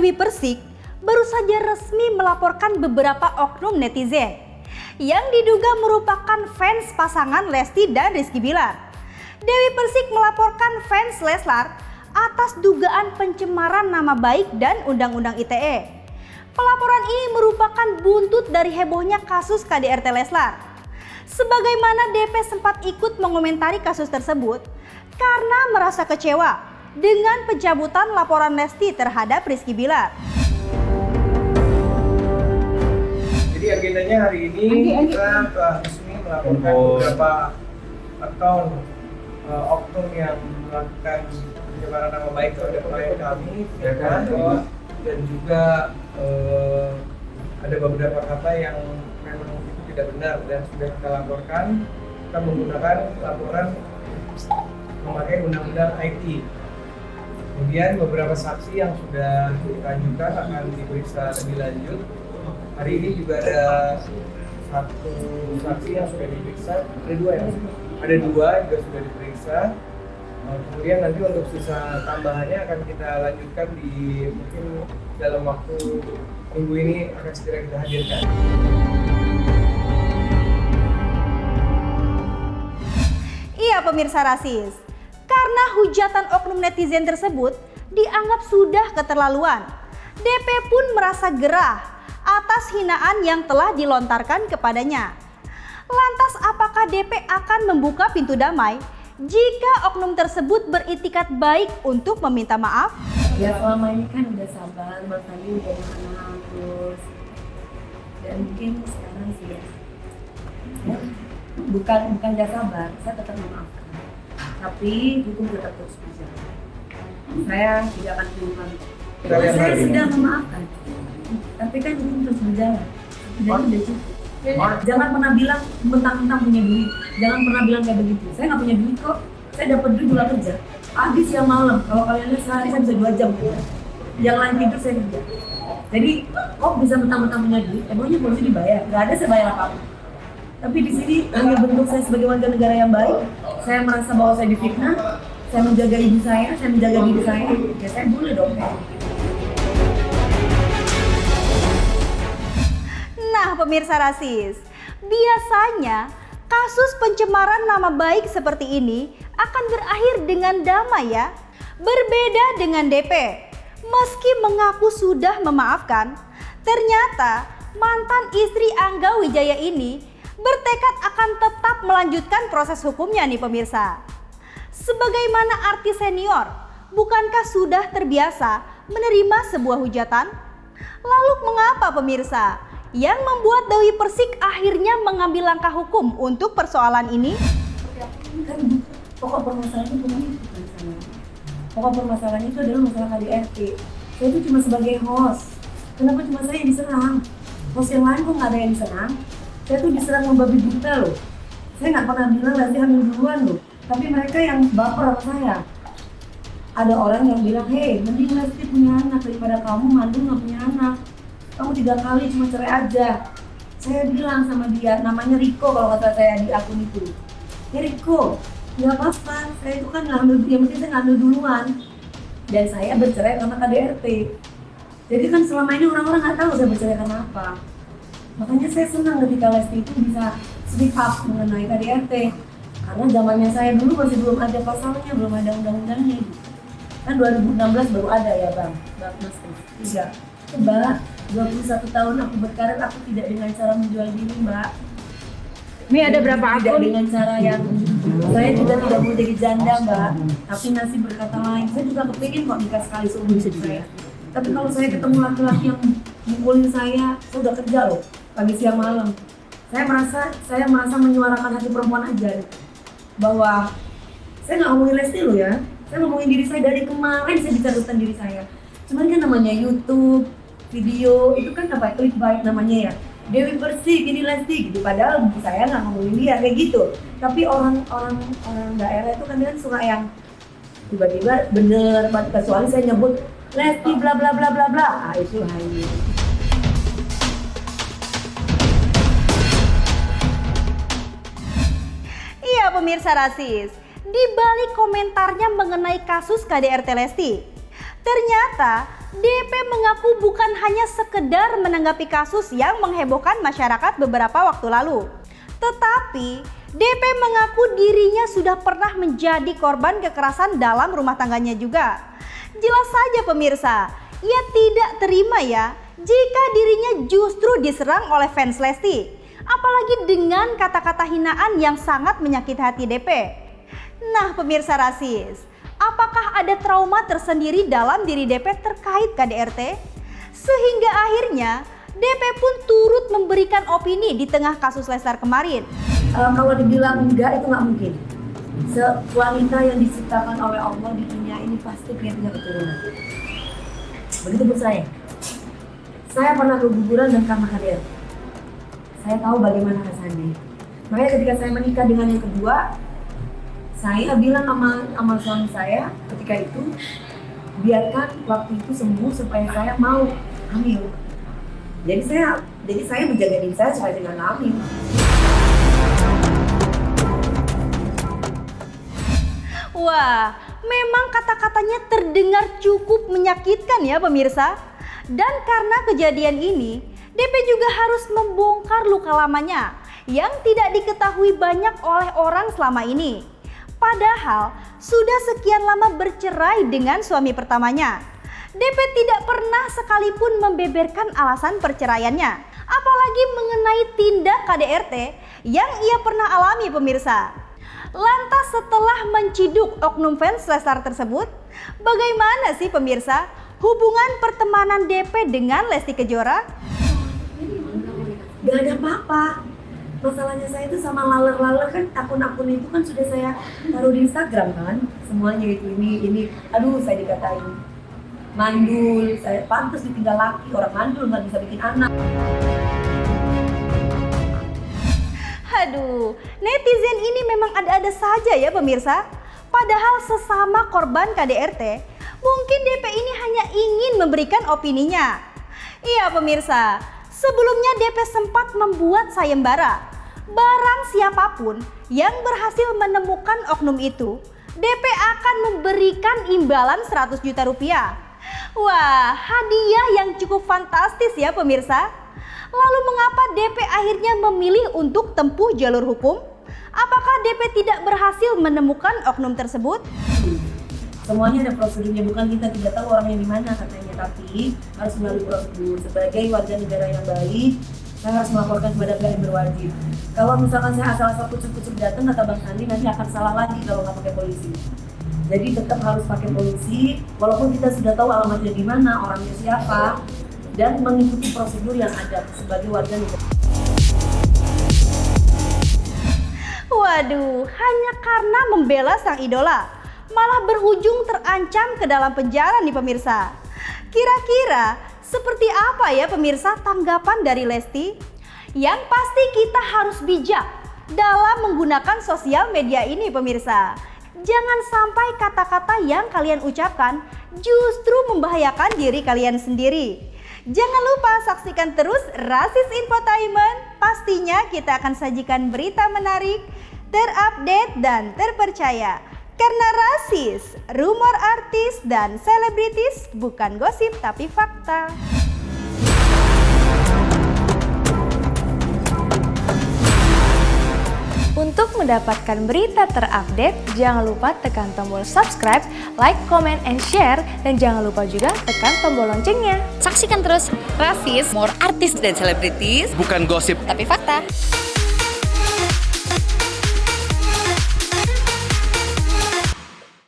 Dewi Persik baru saja resmi melaporkan beberapa oknum netizen yang diduga merupakan fans pasangan Lesti dan Rizky Bilar. Dewi Persik melaporkan fans Leslar atas dugaan pencemaran nama baik dan Undang-Undang ITE. Pelaporan ini merupakan buntut dari hebohnya kasus KDRT Leslar. Sebagaimana DP sempat ikut mengomentari kasus tersebut karena merasa kecewa dengan pencabutan laporan Lesti terhadap Rizky Bilar. Jadi agendanya hari ini kita telah resmi melaporkan beberapa akun oknum yang melakukan pencemaran nama baik terhadap klien kami, dan juga ada beberapa kata yang memang itu tidak benar dan sudah kita laporkan. Kita menggunakan laporan memakai undang-undang IT. Kemudian beberapa saksi yang sudah kita ajukan akan diperiksa lebih lanjut. Hari ini juga ada satu saksi yang sudah diperiksa, ada dua juga sudah diperiksa. Kemudian nanti untuk sisa tambahannya akan kita lanjutkan di mungkin dalam waktu minggu ini akan segera kita hadirkan. Iya pemirsa rasis, karena hujatan oknum netizen tersebut dianggap sudah keterlaluan, DP pun merasa gerah atas hinaan yang telah dilontarkan kepadanya. Lantas apakah DP akan membuka pintu damai jika oknum tersebut beritikat baik untuk meminta maaf? Ya selama ini kan udah sabar, Mas Andi udah anak terus, dan mungkin sekarang sih ya bukan gak sabar, saya tetap memaafkan, tapi hukum tetap terus berjalan. Saya tidak akan terima. Saya sudah memaafkan, tapi kan hukum terus berjalan. Jadi udah cukup. Jangan pernah bilang mentang-mentang punya duit. Jangan pernah bilang kayak begitu. Saya nggak punya duit kok. Saya dapat duit bulan kerja. Pagi siang malam. Kalau kalian lihat sehari saya bisa 2 jam kerja. Yang lain tidur saya kerja. Jadi kok bisa mentang-mentang punya duit? Emangnya polisi dibayar? Gak ada saya bayar apa-apa. Tapi di sini hanya bentuk saya sebagai warga negara yang baik. Saya merasa bahwa saya difitnah. Saya menjaga ibu saya menjaga diri saya. Ya saya boleh dong. Nah pemirsa rasis, biasanya kasus pencemaran nama baik seperti ini akan berakhir dengan damai ya. Berbeda dengan DP, meski mengaku sudah memaafkan, ternyata mantan istri Angga Wijaya ini bertekad akan tetap melanjutkan proses hukumnya nih pemirsa. Sebagaimana artis senior, bukankah sudah terbiasa menerima sebuah hujatan? Lalu mengapa pemirsa yang membuat Dewi Persik akhirnya mengambil langkah hukum untuk persoalan ini? Kan pokok permasalahannya bukan itu kan saya. Pokok permasalahannya itu adalah masalah KDRT. Saya itu cuma sebagai host. Kenapa cuma saya yang diserang? Host yang lain kok nggak ada yang diserang? Saya tuh diserang membabi buta loh. Saya nggak pernah bilang Lesti hamil duluan loh. Tapi mereka yang baper sama saya. Ada orang yang bilang, hei mending Lesti punya anak daripada kamu mandul nggak punya anak. Kamu 3 kali cuma cerai aja. Saya bilang sama dia, namanya Riko kalau kata saya di akun itu. Ya Riko, nggak apa-apa, saya itu kan ngambil, yang penting saya ngambil duluan. Dan saya bercerai karena KDRT. Jadi kan selama ini orang-orang nggak tahu saya bercerai karena apa. Makanya saya senang ketika Lesti itu bisa speak up mengenai KDRT. Karena zamannya saya dulu masih belum ada pasalnya, belum ada undang-undangnya. Kan 2016 baru ada ya Bang Mas Tiga. Mbak, 21 tahun aku berkarir, aku tidak dengan cara menjual diri Mbak. Ini ada berapa akun? Tidak dengan cara yang saya juga tidak mau jadi janda Mbak. Tapi nasib berkata lain. Saya juga kepingin kok nikah sekali seumur hidup saya. Tapi kalau saya ketemu laki-laki yang mukulin saya udah kerja loh, pagi siang malam. Saya merasa menyuarakan hati perempuan aja. Bahwa saya nggak ngomongin Lesti loh ya. Saya ngomongin diri saya dari kemarin saya bicara tentang diri saya. Cuman kan namanya YouTube, video itu kan apa clickbait namanya ya. Dewi Persik ini Lesti gitu, padahal saya nggak ngomongin dia kayak gitu. Tapi orang daerah itu kan suka yang tiba-tiba bener, kecuali saya nyebut Lesti bla bla bla bla bla, itu hanya. Iya pemirsa rasis, di balik komentarnya mengenai kasus KDRT Lesti, Ternyata DP mengaku bukan hanya sekedar menanggapi kasus yang menghebohkan masyarakat beberapa waktu lalu. Tetapi DP mengaku dirinya sudah pernah menjadi korban kekerasan dalam rumah tangganya juga. Jelas saja pemirsa, ia tidak terima ya jika dirinya justru diserang oleh fans Lesti. Apalagi dengan kata-kata hinaan yang sangat menyakiti hati DP. Nah pemirsa Rasis, apakah ada trauma tersendiri dalam diri DP terkait KDRT? Sehingga akhirnya DP pun turut memberikan opini di tengah kasus Leslar kemarin. Kalau dibilang enggak, itu nggak mungkin. Wanita yang diciptakan oleh Allah di dunia ini pasti dia punya keturunan. Begitu pun saya. Saya pernah keguguran dan karena KDRT. Saya tahu bagaimana rasanya. Makanya ketika saya menikah dengan yang kedua, saya bilang sama suami saya ketika itu, biarkan waktu itu sembuh supaya saya mau hamil. Jadi saya menjaga diri saya supaya tidak hamil. Wah, memang kata-katanya terdengar cukup menyakitkan ya pemirsa. Dan karena kejadian ini, DP juga harus membongkar luka lamanya yang tidak diketahui banyak oleh orang selama ini. Padahal sudah sekian lama bercerai dengan suami pertamanya. DP tidak pernah sekalipun membeberkan alasan perceraiannya, apalagi mengenai tindak KDRT yang ia pernah alami pemirsa. Lantas setelah menciduk oknum fans Leslar tersebut, bagaimana sih pemirsa hubungan pertemanan DP dengan Lesti Kejora? Gak ada apa-apa. Masalahnya saya itu sama laler-laler kan, akun-akun itu kan sudah saya taruh di Instagram kan. Semuanya itu ini. Aduh, saya dikatain mandul, saya pantas ditinggal laki, orang mandul nggak bisa bikin anak. Aduh, netizen ini memang ada-ada saja ya pemirsa. Padahal sesama korban KDRT, mungkin DP ini hanya ingin memberikan opininya. Iya pemirsa, sebelumnya DP sempat membuat sayembara. Barang siapapun yang berhasil menemukan oknum itu, DP akan memberikan imbalan 100 juta rupiah. Wah, hadiah yang cukup fantastis ya pemirsa. Lalu mengapa DP akhirnya memilih untuk tempuh jalur hukum? Apakah DP tidak berhasil menemukan oknum tersebut? Semuanya ada prosedurnya, bukan kita tidak tahu orangnya di mana katanya, tapi harus melalui prosedur. Sebagai warga negara yang baik, saya harus melaporkan kepada pihak yang berwajib. Kalau misalkan saya asal-asal kucuk-kucuk datang, kata Bang Sandi, nanti akan salah lagi kalau nggak pakai polisi. Jadi tetap harus pakai polisi, walaupun kita sudah tahu alamatnya di mana, orangnya siapa, dan mengikuti prosedur yang ada sebagai warga negara. Waduh, hanya karena membela sang idola, malah berujung terancam ke dalam penjara nih pemirsa. Kira-kira seperti apa ya pemirsa tanggapan dari Lesti? Yang pasti kita harus bijak dalam menggunakan sosial media ini pemirsa. Jangan sampai kata-kata yang kalian ucapkan justru membahayakan diri kalian sendiri. Jangan lupa saksikan terus Rasis Infotainment. Pastinya kita akan sajikan berita menarik, terupdate dan terpercaya. Karena Rasis, rumor artis dan selebritis bukan gosip tapi fakta. Untuk mendapatkan berita terupdate, jangan lupa tekan tombol subscribe, like, comment, and share, dan jangan lupa juga tekan tombol loncengnya. Saksikan terus Rasis, more artis dan selebritis, bukan gosip tapi fakta.